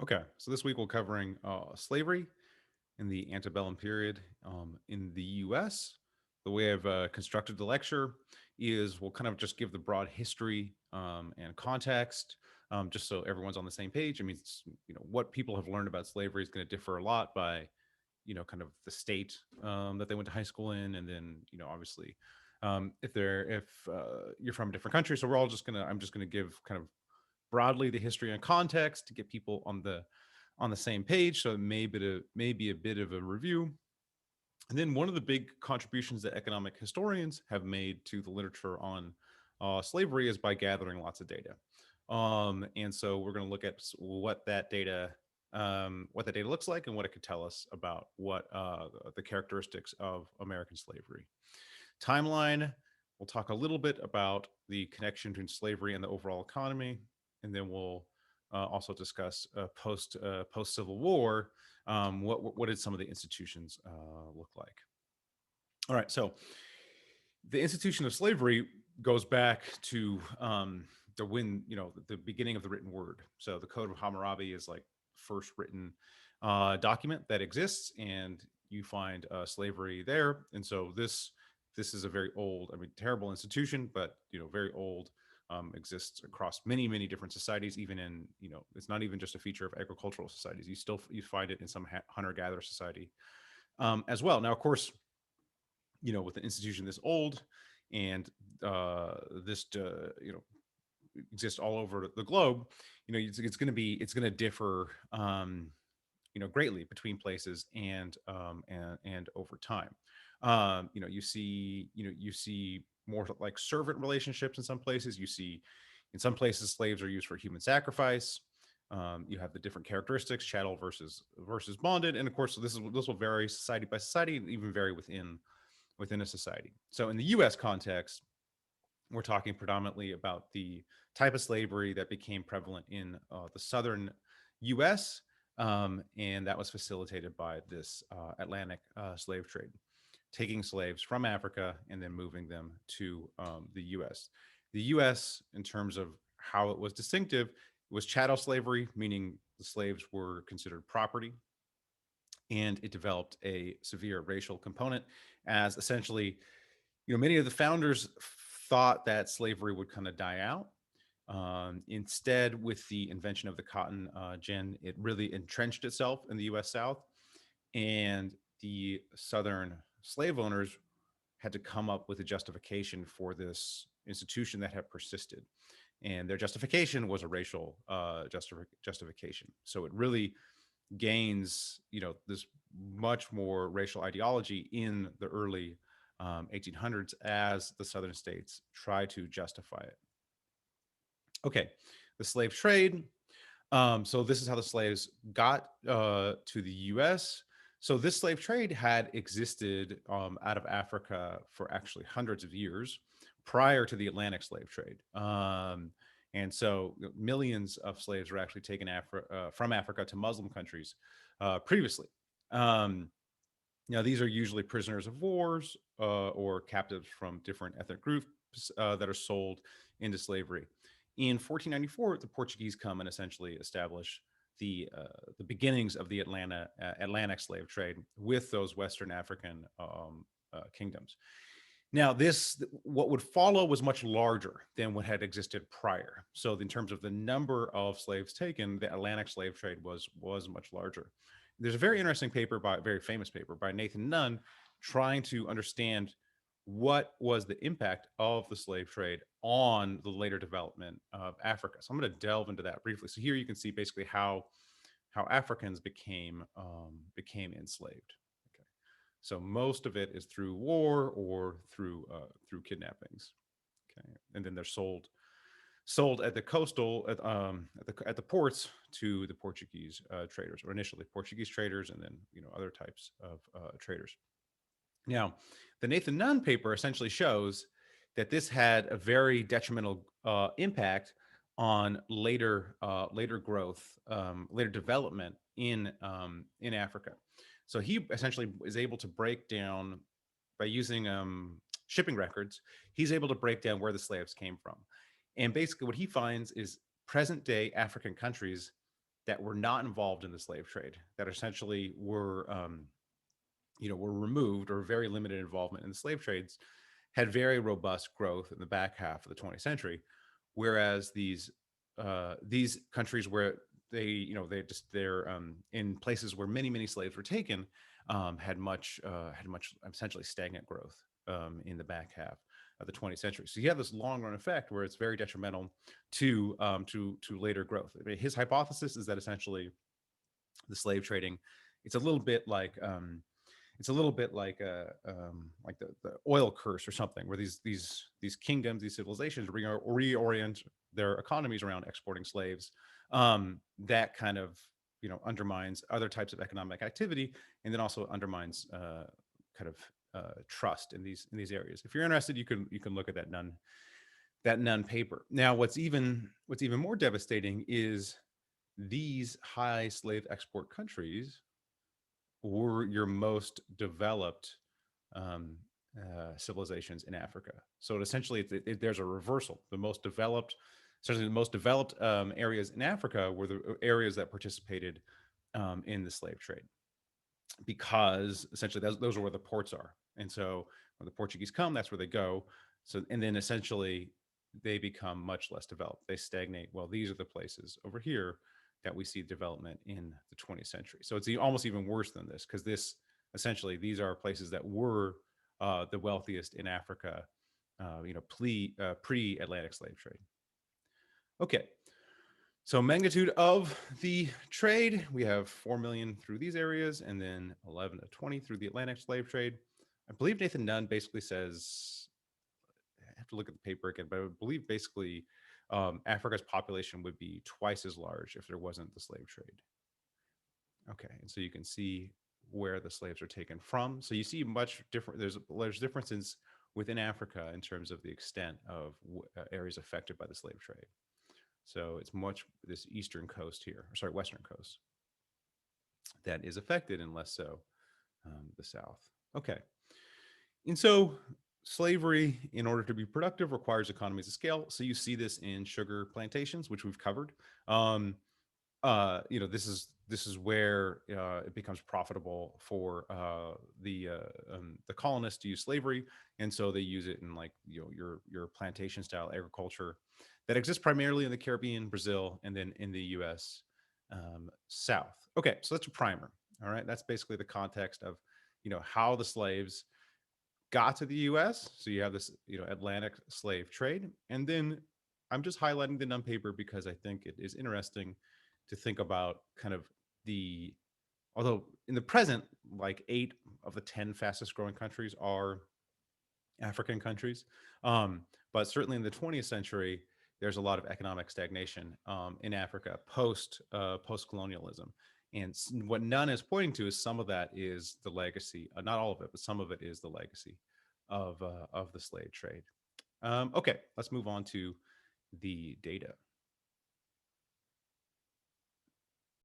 Okay, so this week we're covering slavery in the antebellum period in the U.S. The way I've constructed the lecture is we'll kind of just give the broad history and context, just so everyone's on the same page. I mean, what people have learned about slavery is going to differ a lot by, kind of the state that they went to high school in, and then, obviously, if you're from a different country. So I'm just gonna give kind of broadly the history and context to get people on the same page. So maybe a bit of a review. And then one of the big contributions that economic historians have made to the literature on slavery is by gathering lots of data. And so we're going to look at what that data looks like and what it could tell us about what the characteristics of American slavery. Timeline. We'll talk a little bit about the connection between slavery and the overall economy, and then we'll also discuss post Civil War. What did some of the institutions look like? All right, so the institution of slavery goes back to the beginning of the written word. So the Code of Hammurabi is like first written document that exists, and you find slavery there. And so this is a very old, I mean, terrible institution, but very old. Exists across many different societies. Even in, it's not even just a feature of agricultural societies. You find it in some hunter gatherer society as well. Now, of course, with an institution this old and this exists all over the globe, it's going to differ greatly between places and over time. You see more like servant relationships in some places. You see in some places slaves are used for human sacrifice. You have the different characteristics, chattel versus bonded, and of course, so this will vary society by society and even vary within a society. So in the U.S. context, we're talking predominantly about the type of slavery that became prevalent in the southern U.S., and that was facilitated by this Atlantic slave trade, taking slaves from Africa and then moving them to the U.S. The U.S., in terms of how it was distinctive, was chattel slavery, meaning the slaves were considered property, and it developed a severe racial component, as essentially, many of the founders thought that slavery would kind of die out. Instead, with the invention of the cotton gin, it really entrenched itself in the U.S. South, and the Southern slave owners had to come up with a justification for this institution that had persisted. And their justification was a racial justification. So it really gains, this much more racial ideology in the early 1800s as the Southern states try to justify it. Okay, the slave trade. So this is how the slaves got to the U.S. So this slave trade had existed out of Africa for actually hundreds of years prior to the Atlantic slave trade. And so millions of slaves were actually taken from Africa to Muslim countries previously. Now, these are usually prisoners of wars or captives from different ethnic groups that are sold into slavery. In 1494, the Portuguese come and essentially establish the beginnings of the Atlantic slave trade with those Western African kingdoms. Now, what would follow was much larger than what had existed prior. So, in terms of the number of slaves taken, the Atlantic slave trade was much larger. There's a very interesting paper very famous paper by Nathan Nunn, trying to understand what was the impact of the slave trade on the later development of Africa. So I'm going to delve into that briefly. So here you can see basically how Africans became enslaved. Okay, so most of it is through war or through kidnappings. Okay, and then they're sold at the coastal at the ports to the Portuguese traders, or initially Portuguese traders, and then other types of traders. Now, the Nathan Nunn paper essentially shows that this had a very detrimental impact on later growth, later development in Africa. So he essentially is able to break down by using shipping records. He's able to break down where the slaves came from, and basically what he finds is present day African countries that were not involved in the slave trade, that essentially were were removed or very limited involvement in the slave trades, had very robust growth in the back half of the 20th century, whereas these countries where they're in places where many slaves were taken, had much essentially stagnant growth in the back half of the 20th century. So you have this long run effect where it's very detrimental to later growth. I mean, his hypothesis is that essentially the slave trading, it's a little bit like like the oil curse or something, where these kingdoms, these civilizations reorient their economies around exporting slaves. That kind of undermines other types of economic activity, and then also undermines kind of trust in these areas. If you're interested, you can look at that Nunn paper. Now, what's even more devastating is these high slave export countries were your most developed um, civilizations in Africa. So essentially, there's a reversal. Certainly the most developed areas in Africa were the areas that participated in the slave trade, because essentially those are where the ports are. And so when the Portuguese come, that's where they go. So, and then essentially they become much less developed. They stagnate. Well, these are the places over here that we see development in the 20th century. So it's almost even worse than this, because essentially these are places that were the wealthiest in Africa, pre-Atlantic slave trade. Okay, so magnitude of the trade, we have 4 million through these areas, and then 11 to 20 through the Atlantic slave trade. I believe Nathan Nunn basically says, I have to look at the paper again, but I would believe basically Africa's population would be twice as large if there wasn't the slave trade. Okay, and so you can see where the slaves are taken from. So you see much different, there's differences within Africa in terms of the extent of areas affected by the slave trade. So it's much this eastern coast here, or sorry, western coast, that is affected, and less so the south. Okay, and so slavery, in order to be productive, requires economies of scale. So you see this in sugar plantations, which we've covered. This is where it becomes profitable for the colonists to use slavery, and so they use it in, like, your plantation style agriculture that exists primarily in the Caribbean, Brazil, and then in the U.S. South. Okay, so that's a primer. All right, that's basically the context of how the slaves got to the U.S. So you have this Atlantic slave trade, and then I'm just highlighting the Nunn paper because I think it is interesting to think about kind of although in the present, like 8 of the 10 fastest growing countries are African countries. But certainly in the 20th century, there's a lot of economic stagnation in Africa post colonialism. And what Nunn is pointing to is some of that is the legacy, not all of it, but some of it is the legacy of the slave trade. Okay, let's move on to the data.